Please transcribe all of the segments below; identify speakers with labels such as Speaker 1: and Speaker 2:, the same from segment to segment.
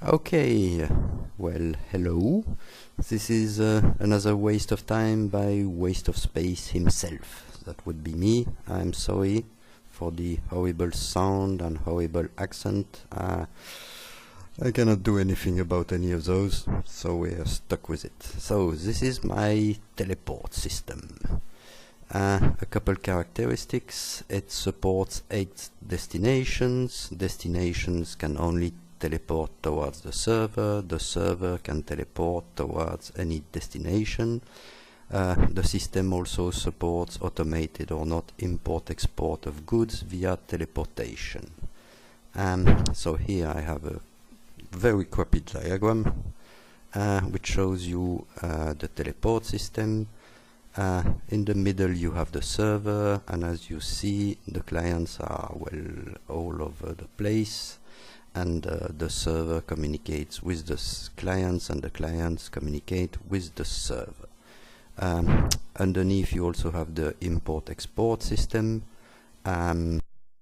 Speaker 1: Okay, well, hello. This is another waste of time by waste of space himself. That would be me. I'm sorry for the horrible sound and horrible accent. I cannot do anything about any of those, so we're stuck with it. So this is my teleport system. A couple characteristics. It supports 8 destinations. Destinations can only teleport towards the server. The server can teleport towards any destination. The system also supports automated or not import-export of goods via teleportation. So here I have a very crappy diagram which shows you the teleport system. In the middle you have the server, and as you see the clients are well all over the place, and the server communicates with the clients and the clients communicate with the server. Underneath you also have the import-export system.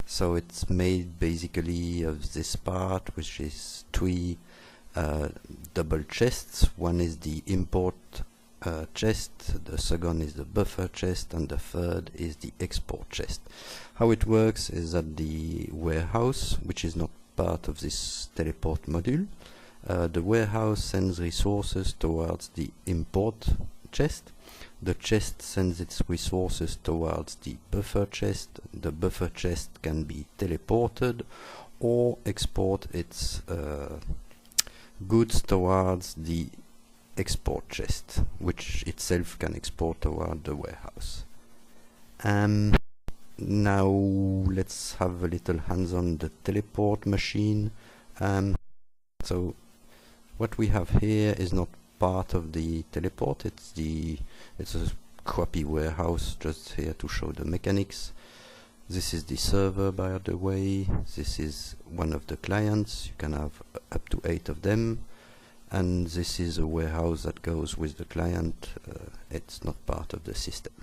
Speaker 1: So it's made basically of this part, which is 3 double chests. One is the import chest, the second is the buffer chest, and the third is the export chest. How it works is that the warehouse, which is not part of this teleport module, the warehouse sends resources towards the import chest. The chest sends its resources towards the buffer chest. The buffer chest can be teleported or export its goods towards the export chest, which itself can export toward the warehouse. Now let's have a little hands on the teleport machine. So what we have here is not part of the teleport. It's a crappy warehouse just here to show the mechanics. This is the server, by the way. This is one of the clients. You can have up to 8 of them. And this is a warehouse that goes with the client. It's not part of the system.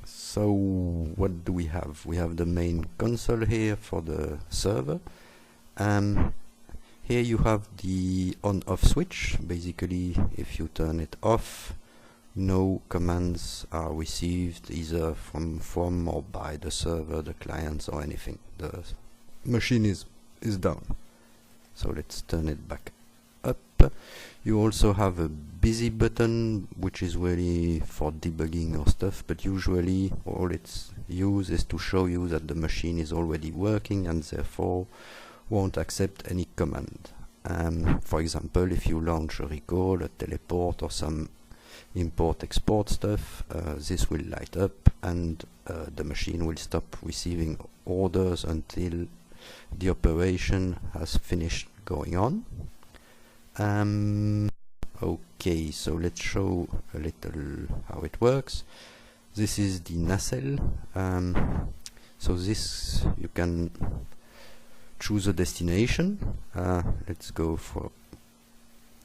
Speaker 1: So what do we have? We have the main console here for the server. Here you have the on-off switch. Basically, if you turn it off, no commands are received either from or by the server, the clients, or anything. The machine is down. So let's turn it back up. You also have a busy button, which is really for debugging or stuff, but usually all its use is to show you that the machine is already working and therefore won't accept any command. For example, if you launch a recall, a teleport, or some import-export stuff, this will light up and the machine will stop receiving orders until the operation has finished going on. Okay, so let's show a little how it works. This is the nacelle. So this, you can choose a destination. Let's go for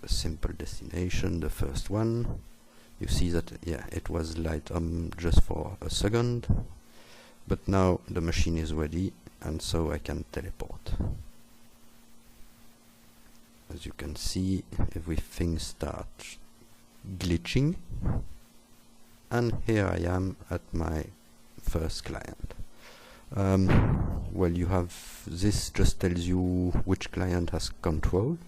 Speaker 1: a simple destination, the first one. You see that, yeah, it was light just for a second, but now the machine is ready, and so I can teleport. As you can see, everything starts glitching, and here I am at my first client. Well, you have this just tells you which client has control.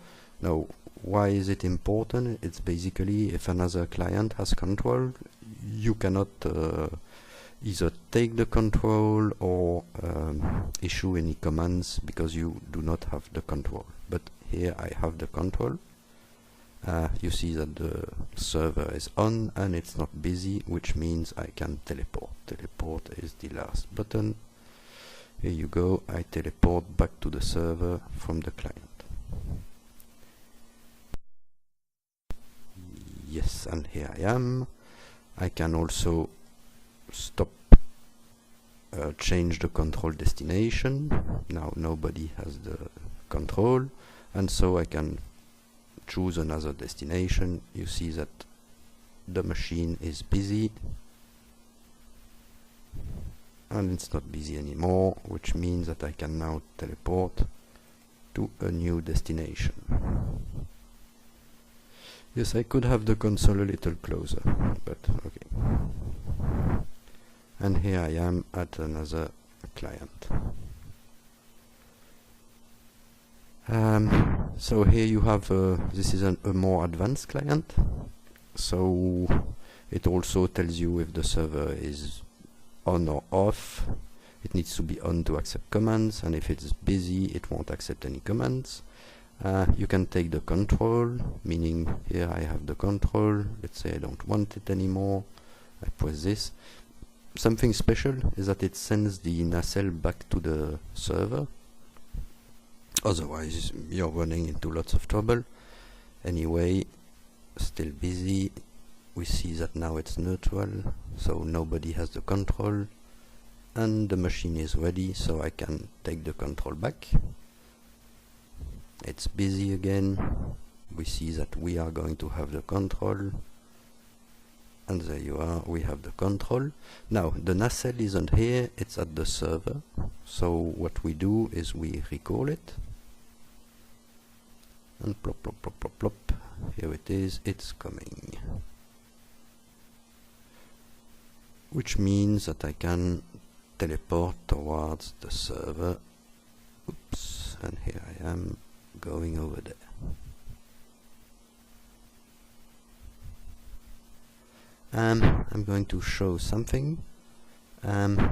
Speaker 1: Now, why is it important? It's basically if another client has control, you cannot either take the control or issue any commands because you do not have the control. But here I have the control. You see that the server is on and it's not busy, which means I can teleport. Teleport is the last button. Here you go, I teleport back to the server from the client. Yes, and here I am. I can also stop, change the control destination. Now nobody has the control, and so I can choose another destination. You see that the machine is busy, and it's not busy anymore, which means that I can now teleport to a new destination. Yes, I could have the console a little closer, but okay. And here I am at another client. So here you have, this is a more advanced client. So it also tells you if the server is on or off. It needs to be on to accept commands, and if it's busy, it won't accept any commands. You can take the control, meaning here I have the control. Let's say I don't want it anymore. I press this. Something special is that it sends the nacelle back to the server. Otherwise, you're running into lots of trouble. Anyway, still busy. We see that now it's neutral, so nobody has the control. And the machine is ready, so I can take the control back. It's busy again. We see that we are going to have the control. And there you are, we have the control. Now, the nacelle isn't here, it's at the server. So what we do is we recall it. And plop, plop, plop, plop, plop. Here it is, it's coming. Which means that I can teleport towards the server. Oops, and here I am going over there. I'm going to show something. A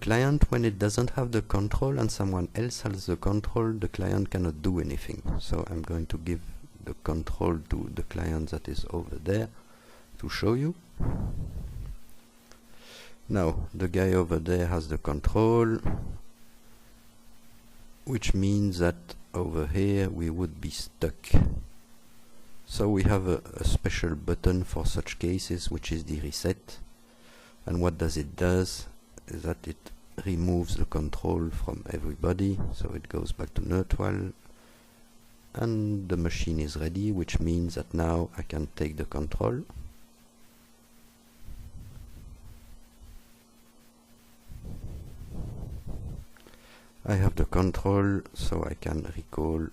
Speaker 1: client, when it doesn't have the control and someone else has the control, the client cannot do anything. So I'm going to give the control to the client that is over there to show you. Now, the guy over there has the control, which means that over here we would be stuck. So we have a special button for such cases, which is the reset. And what does it does is that it removes the control from everybody, so it goes back to neutral, and the machine is ready, which means that now I can take the control. I have the control, so I can recall.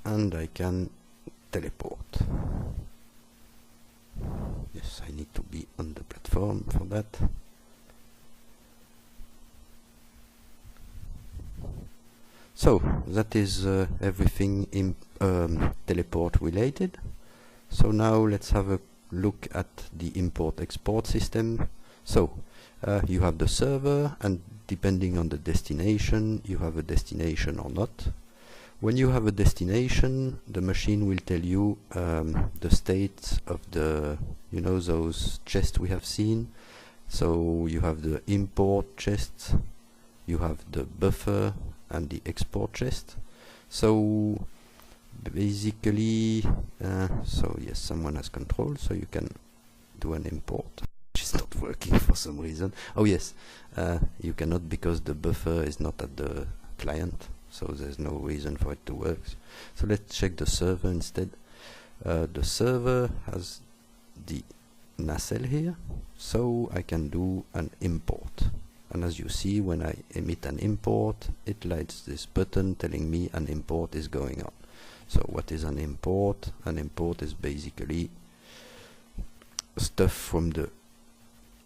Speaker 1: And I can teleport. Yes, I need to be on the platform for that. So that is everything in teleport related. So now let's have a look at the import-export system. So you have the server, and depending on the destination, you have a destination or not. When you have a destination, the machine will tell you the state of the, you know, those chests we have seen. So you have the import chest, you have the buffer, and the export chest. So basically, so yes, someone has control, so you can do an import, which is not working for some reason. Oh yes, you cannot, because the buffer is not at the client. So there's no reason for it to work. So let's check the server instead. The server has the nacelle here, so I can do an import. And as you see, when I emit an import, it lights this button telling me an import is going on. So what is an import? An import is basically stuff from the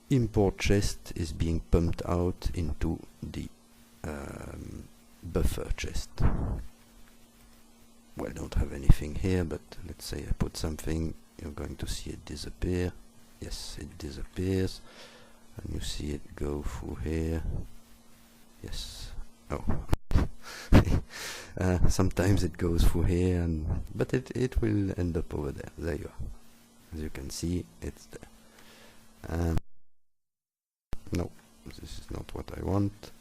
Speaker 1: import chest is being pumped out into the buffer chest. Well, I don't have anything here, but let's say I put something, you're going to see it disappear. Yes, it disappears, and you see it go through here. Yes. Oh. Sometimes it goes through here, but it will end up over there. There you are. As you can see, it's there. No, this is not what I want.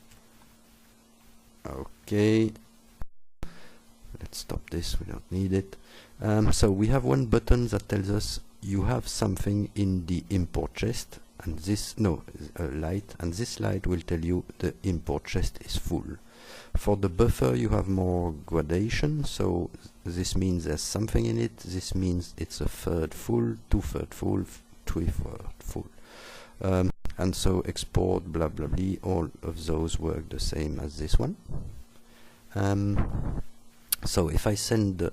Speaker 1: Okay, let's stop this, we don't need it. So we have one button that tells us you have something in the import chest, and this, no, a light, and this light will tell you the import chest is full. For the buffer you have more gradation, so this means there's something in it. This means it's a third full, 2/3 full, 3/4 full. And so export blah blah blah, all of those work the same as this one. So if I send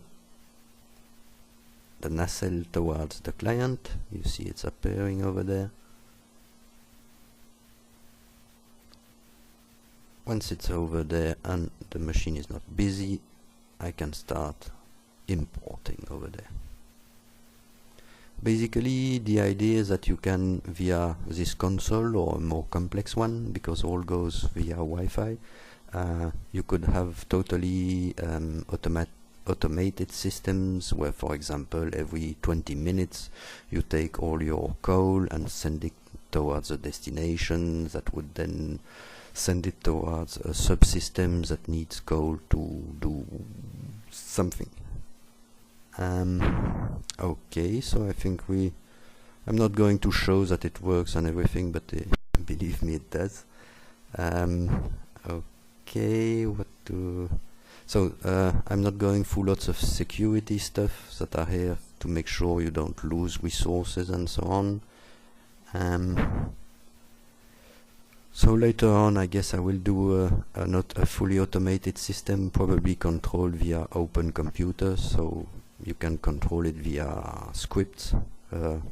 Speaker 1: the nacelle towards the client, you see it's appearing over there. Once it's over there and the machine is not busy, I can start importing over there. Basically, the idea is that you can, via this console or a more complex one, because all goes via Wi-Fi, you could have totally automated systems where, for example, every 20 minutes you take all your coal and send it towards a destination that would then send it towards a subsystem that needs coal to do something. Okay, so I think I'm not going to show that it works and everything, but believe me, it does. Okay, so I'm not going through lots of security stuff that are here to make sure you don't lose resources and so on. So later on, I guess I will do not a fully automated system, probably controlled via OpenComputers, so you can control it via scripts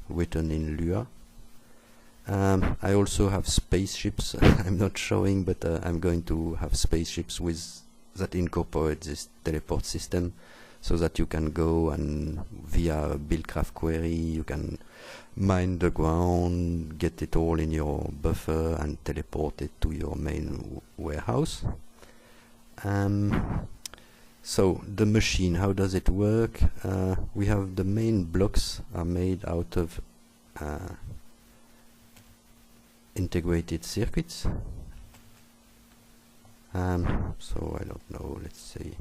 Speaker 1: written in Lua. I also have spaceships. I'm not showing, but I'm going to have spaceships that incorporate this teleport system, so that you can go and via a Buildcraft query you can mine the ground, get it all in your buffer and teleport it to your main warehouse. So the machine, how does it work? We have the main blocks are made out of integrated circuits. So I don't know, let's say,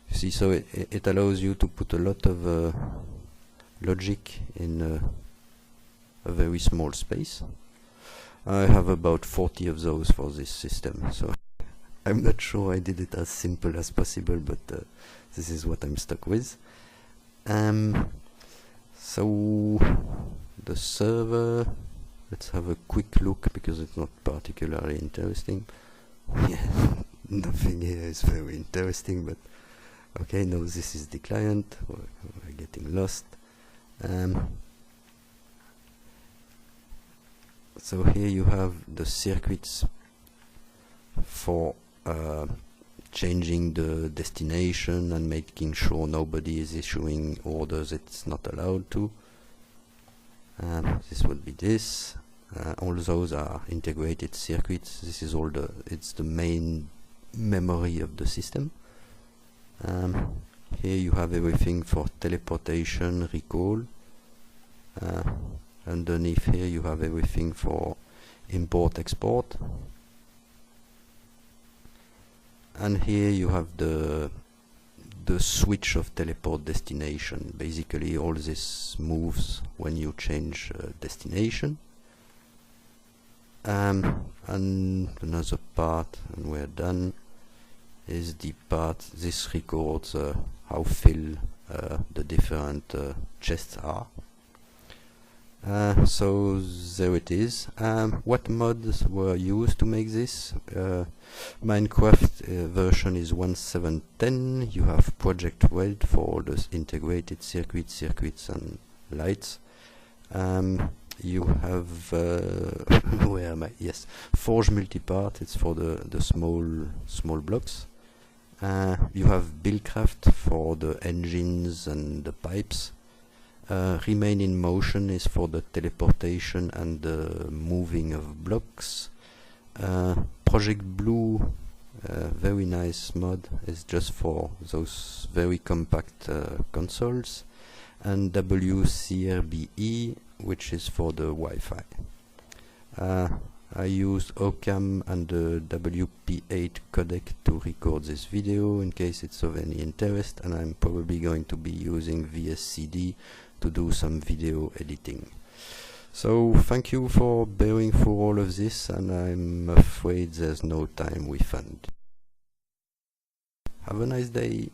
Speaker 1: you see, so it allows you to put a lot of logic in a very small space. I have about 40 of those for this system, so I'm not sure I did it as simple as possible, but this is what I'm stuck with. So the server, let's have a quick look because it's not particularly interesting. Yeah, nothing here is very interesting, but okay, no, this is the client. We're getting lost. So here you have the circuits for changing the destination and making sure nobody is issuing orders it's not allowed to. This would be this. All those are integrated circuits. This is all it's the main memory of the system. Here you have everything for teleportation, recall. Underneath here you have everything for import, export. And here you have the switch of teleport destination. Basically all this moves when you change destination. And another part, and we're done, is the part this records how full the different chests are. So there it is. What mods were used to make this? Minecraft version is 1.7.10. You have Project Red for all the integrated circuits and lights. You have where am I? Yes, Forge Multipart. It's for the small blocks. You have Buildcraft for the engines and the pipes. RemainInMotion is for the teleportation and the moving of blocks. Project Blue, very nice mod, is just for those very compact consoles. And WR-CBE, which is for the Wi-Fi. I used OCam and the WP8 codec to record this video in case it's of any interest, and I'm probably going to be using VSCD to do some video editing. So thank you for bearing through all of this, and I'm afraid there's no time refund. Have a nice day.